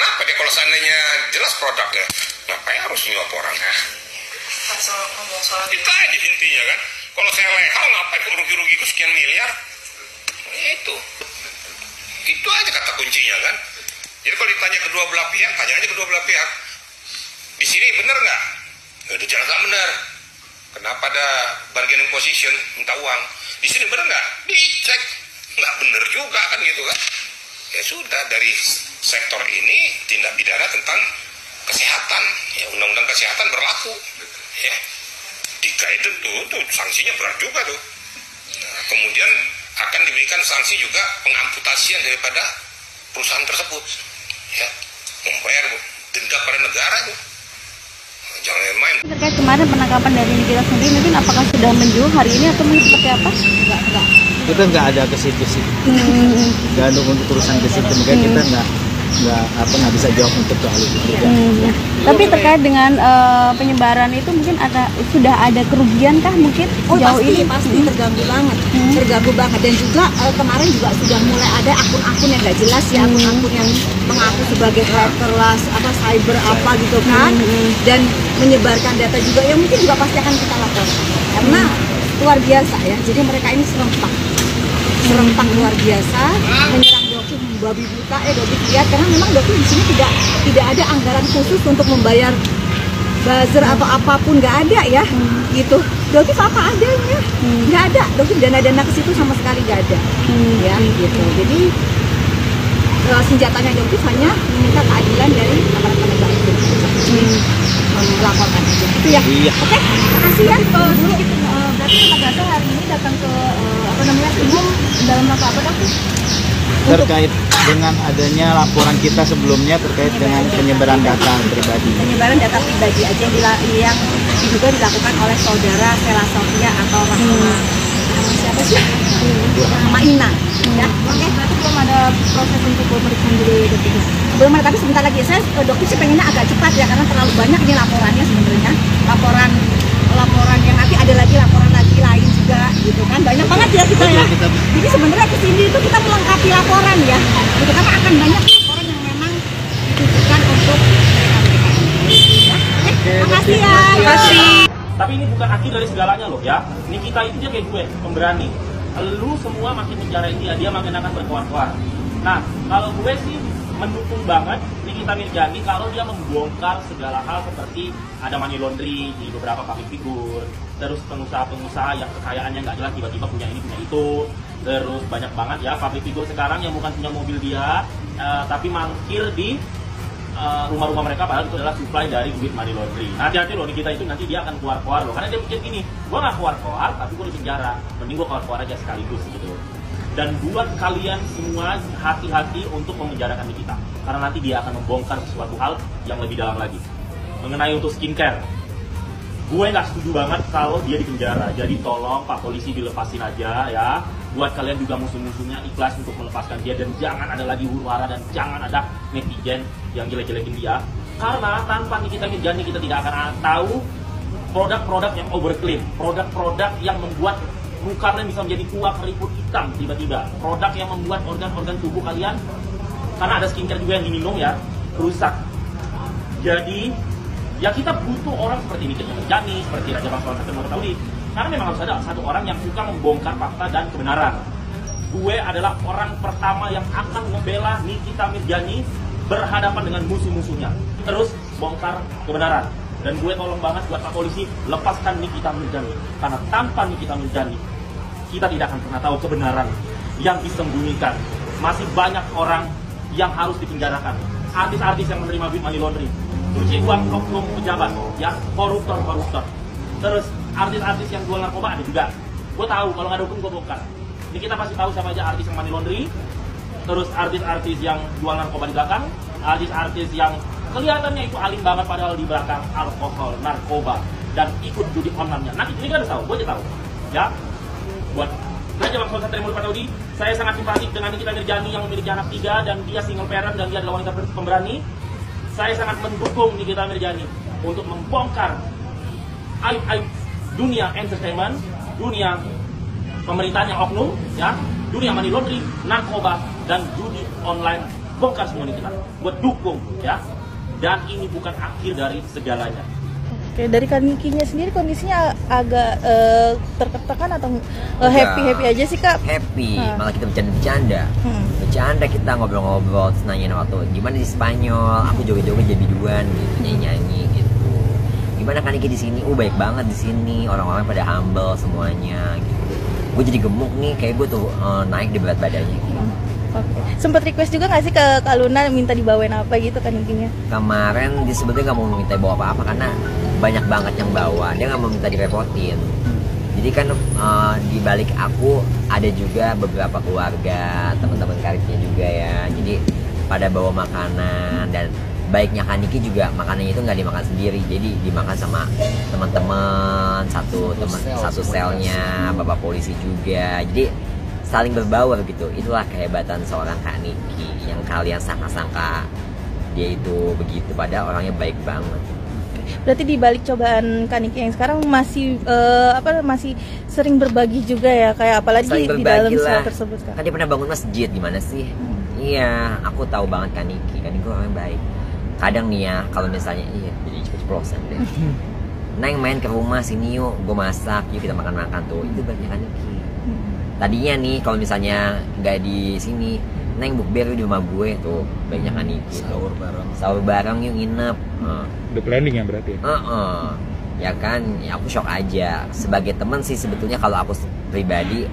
Kenapa deh kalau seandainya jelas produknya, ngapain harus nyuap orang? Kita aja intinya kan. Kalau saya lehal, ngapain kok rugi-rugiku sekian miliar? Itu aja kata kuncinya kan. Jadi kalau ditanya kedua belah pihak, tanya aja kedua belah pihak. Di sini benar nggak? Itu jelas nggak benar. Kenapa ada bargaining position minta uang? Di sini benar nggak? Dicek, nggak benar juga kan gitu kan? Ya sudah, dari sektor ini tindak pidana tentang kesehatan, ya undang-undang kesehatan berlaku. Ya, jika itu tuh sanksinya berat juga tuh. Nah, kemudian akan diberikan sanksi juga pengamputasian daripada perusahaan tersebut. Ya, membayar denda pada negara tuh. Jangan main. Terkait kemarin penangkapan dari Nikita sendiri, mungkin apakah sudah menjual hari ini atau mungkin seperti apa? Enggak. Kita nggak ada ke situ sih. Nggak ada untuk urusan ke situ, mungkin kita nggak bisa jawab untuk soal itu juga. Tapi terkait dengan penyebaran itu mungkin sudah ada kerugian kah mungkin sejauh ini? Pasti terganggu banget dan juga kemarin juga sudah mulai ada akun-akun yang nggak jelas ya, akun-akun yang mengaku sebagai hacker lah, cyber apa gitu kan, dan menyebarkan data juga yang mungkin juga pasti akan kita laporkan karena luar biasa ya. Jadi mereka ini serempak luar biasa menyerang Doki membabi buta. Doki lihat karena memang Doki di sini tidak ada anggaran khusus untuk membayar buzzer atau apapun, nggak ada ya gitu. Doki apa adanya, nggak ada. Doki dana-dana ke situ sama sekali nggak ada ya gitu. Jadi senjatanya Doki hanya meminta keadilan dari aparat penegak hukum, melaporkan aja itu ya. Oke, makasih ya. Berarti Lembaga hari ini datang ke umum dalam rangka apa dok? Terkait dengan adanya laporan kita sebelumnya terkait dengan penyebaran data pribadi. Penyebaran data pribadi aja yang juga dilakukan oleh saudara Sela Sofia atau siapa sih? Maina. Ya, oke. Berarti belum ada proses untuk pemeriksaan diri ketiga. Belum ada, tapi sebentar lagi. Saya dokter sih pengennya agak cepat ya karena terlalu banyak ini laporannya sebenarnya. Laporan yang nanti ada lagi laporan lagi lain juga gitu kan, banyak banget ya kita ya. Jadi sebenarnya kesini itu kita melengkapi laporan ya gitu, karena akan banyak laporan yang memang ditujukan untuk mereka ya. Makasih ya. Tapi ini bukan akhir dari segalanya loh ya. Ini kita itu dia kayak gue, pemberani. Lu semua makin menjarain dia makin akan berkoar-koar. Nah, kalau gue sih mendukung banget Nikita Mirzani kalau dia membongkar segala hal seperti ada money laundry di beberapa public figure, terus pengusaha-pengusaha yang kekayaannya nggak jelas tiba-tiba punya ini punya itu, terus banyak banget ya public figure sekarang yang bukan punya mobil dia tapi mangkir di rumah-rumah mereka padahal itu adalah supply dari duit money laundry. Hati-hati loh Nikita itu nanti dia akan keluar-keluar loh, karena dia pikir gini, gua nggak keluar-keluar tapi gua di penjara, mending gua keluar-keluar aja sekaligus gitu. Dan buat kalian semua hati-hati untuk memenjarakan Nikita, karena nanti dia akan membongkar sesuatu hal yang lebih dalam lagi. Mengenai untuk skincare, gue nggak setuju banget kalau dia di penjara. Jadi tolong Pak Polisi dilepasin aja ya. Buat kalian juga musuh-musuhnya ikhlas untuk melepaskan dia, dan jangan ada lagi huru-hara dan jangan ada netizen yang jelek-jelekin dia. Karena tanpa Nikita Mirzani kita tidak akan tahu produk-produk yang overclaim, produk-produk yang membuat muka kalian bisa menjadi tua, keriput hitam tiba-tiba, produk yang membuat organ-organ tubuh kalian, karena ada skincare juga yang diminum ya, rusak. Jadi ya kita butuh orang seperti Nikita Mirzani, seperti Raja Bangsawan Satria Mulia, karena memang harus ada satu orang yang suka membongkar fakta dan kebenaran. Gue adalah orang pertama yang akan membela Nikita Mirzani berhadapan dengan musuh-musuhnya, terus bongkar kebenaran. Dan gue tolong banget buat Pak Polisi, lepaskan Nikita Mirzani, karena tanpa Nikita Mirzani kita tidak akan pernah tahu kebenaran yang disembunyikan. Masih banyak orang yang harus dipenjarakan, artis-artis yang menerima duit money laundry, cuci uang oknum pejabat, ya koruptor. Terus artis-artis yang jual narkoba ada juga. Gue tahu kalau nggak ada hukum gue bongkar. Ini kita pasti tahu siapa aja artis yang money laundry, terus artis-artis yang jual narkoba di belakang, artis-artis yang kelihatannya itu alim banget padahal di belakang alkohol, narkoba, dan ikut judi online-nya. Nah ini kan ada tahu, gue aja tahu. Ya, buat Raja Bangsawan Satria Mulia, saya sangat simpatik dengan Nikita Mirzani yang memiliki anak 3 dan dia single parent dan dia adalah wanita pemberani. Saya sangat mendukung Nikita Mirzani untuk membongkar aib-aib dunia entertainment, dunia pemerintahan yang oknum, ya, dunia money laundry, narkoba, dan judi online bongkar semua ini kita, gue dukung ya. Dan ini bukan akhir dari segalanya. Oke, dari Kanikinya sendiri kondisinya agak tertekan atau happy aja sih Kak? Happy, malah kita bercanda-bercanda. Bercanda kita ngobrol-ngobrol, terus nanyain waktu gimana di Spanyol, aku joget-joget jadi biduan gitu, nyanyi-nyanyi gitu. Gimana Kaniki di sini? Baik banget di sini, orang-orang pada humble semuanya gitu. Gue jadi gemuk nih, kayak gue tuh naik di berat badannya gitu. Oke. Sempet request juga nggak sih ke Kak Luna minta dibawain apa gitu Kanikinya? Kemarin dia sebetulnya nggak mau minta bawa apa-apa karena banyak banget yang bawa, dia nggak mau minta direpotin. Jadi kan di balik aku ada juga beberapa keluarga, teman-teman karibnya juga ya. Jadi pada bawa makanan, dan baiknya Kaniki juga makanannya itu nggak dimakan sendiri, jadi dimakan sama teman-teman satu selnya, bapak polisi juga. Jadi saling berbaur gitu. Itulah kehebatan seorang Kaniki yang kalian sangka-sangka dia itu begitu, padahal orangnya baik banget. Berarti di balik cobaan Kaniki yang sekarang masih masih sering berbagi juga ya, kayak apalagi Saling di dalam berbagi sel lah. tersebut Kak. Kan dia pernah bangun masjid, gimana sih? Iya, aku tahu banget Kaniki orang yang baik. Kadang nih ya, kalau misalnya jadi cepet-ceplosan deh. Neng main ke rumah sini yuk, gue masak, yuk kita makan-makan tuh. Itu baiknya Kaniki. Tadinya nih kalau misalnya nggak di sini, Neng bukber di rumah gue tuh, banyak Kaniki. Sahur bareng yuk, nginep. Udah planning ya berarti? Ya kan, ya aku shock aja. Sebagai teman sih sebetulnya kalau aku pribadi,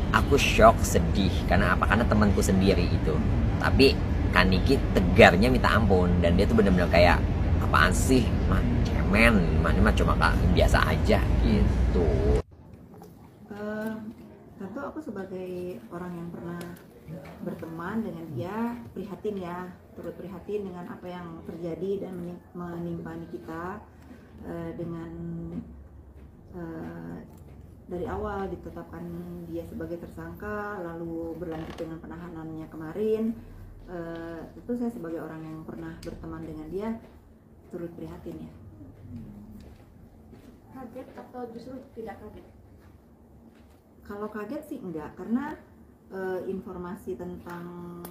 aku shock, sedih. Karena apa? Karena temanku sendiri itu. Tapi Kaniki tegarnya minta ampun, dan dia tuh benar-benar kayak apaan sih, mah cemen, ini mah cuma biasa aja gitu. Tentu aku sebagai orang yang pernah berteman dengan dia prihatin ya, turut prihatin dengan apa yang terjadi dan menimpa Nikita, dengan dari awal ditetapkan dia sebagai tersangka, lalu berlanjut dengan penahanannya kemarin. Tentu saya sebagai orang yang pernah berteman dengan dia turut prihatin ya. Kaget atau justru tidak kaget? Kalau kaget sih enggak, karena informasi tentang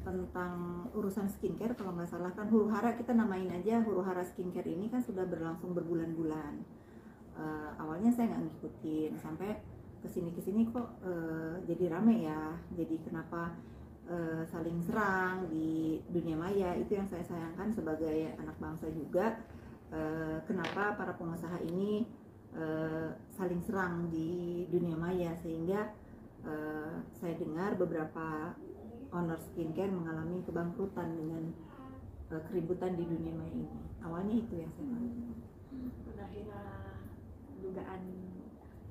tentang urusan skincare, kalau nggak salah kan huru hara, kita namain aja huru hara skincare ini kan sudah berlangsung berbulan-bulan. Awalnya saya nggak ngikutin, sampai kesini kok jadi rame ya, jadi kenapa saling serang di dunia maya. Itu yang saya sayangkan sebagai anak bangsa juga, kenapa para pengusaha ini saling serang di dunia maya, sehingga saya dengar beberapa owner skincare mengalami kebangkrutan dengan keributan di dunia maya ini. Awalnya itu yang saya tahu. Kira-kira dugaan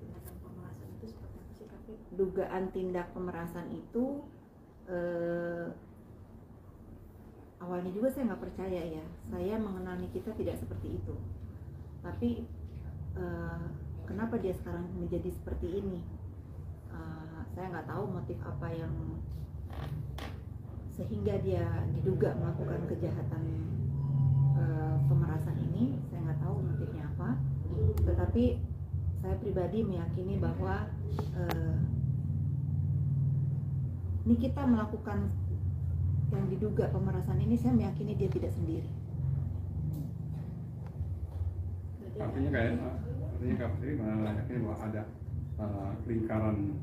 tindakan pemerasan itu seperti apa sih Kak? Dugaan tindak pemerasan itu awalnya juga saya nggak percaya ya. Saya mengenal Nikita tidak seperti itu. Tapi kenapa dia sekarang menjadi seperti ini? Saya nggak tahu motif apa yang sehingga dia diduga melakukan kejahatan pemerasan ini. Saya nggak tahu motifnya apa. Tetapi saya pribadi meyakini bahwa Nikita melakukan yang diduga pemerasan ini, saya meyakini dia tidak sendiri. Artinya Kak Putri yakin bahwa ada lingkaran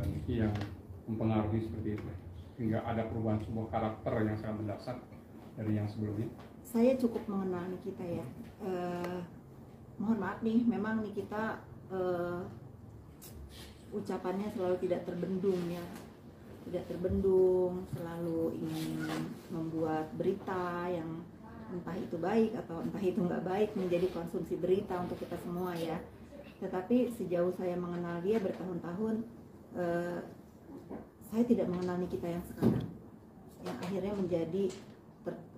Niki yang mempengaruhi seperti itu, hingga ada perubahan sebuah karakter yang sangat mendasar dari yang sebelumnya. Saya cukup mengenal Nikita ya. Mohon maaf nih, memang Nikita ucapannya selalu tidak terbendung ya, tidak terbendung, selalu ingin membuat berita yang entah itu baik atau entah itu nggak baik menjadi konsumsi berita untuk kita semua ya. Tetapi sejauh saya mengenal dia bertahun-tahun, saya tidak mengenal Nikita yang sekarang, yang akhirnya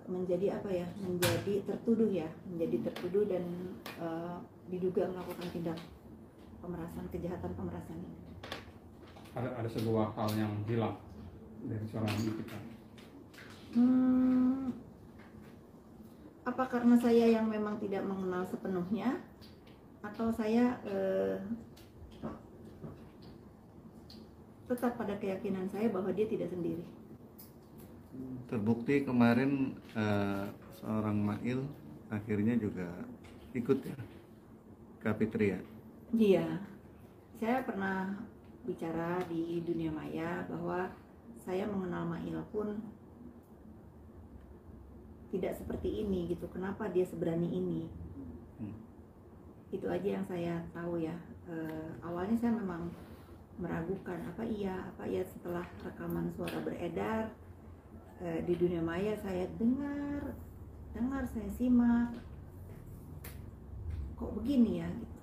menjadi tertuduh dan diduga melakukan tindak pemerasan, kejahatan pemerasan ini. Ada sebuah hal yang hilang dari seorang Nikita. Apa karena saya yang memang tidak mengenal sepenuhnya, atau saya tetap pada keyakinan saya bahwa dia tidak sendiri. Terbukti kemarin seorang Mail akhirnya juga ikut ya Kapitria. Iya, saya pernah bicara di dunia maya bahwa saya mengenal Mail pun tidak seperti ini gitu. Kenapa dia seberani ini? Itu aja yang saya tahu ya. Awalnya saya memang meragukan apa iya setelah rekaman suara beredar di dunia maya, saya dengar saya simak, kok begini ya gitu.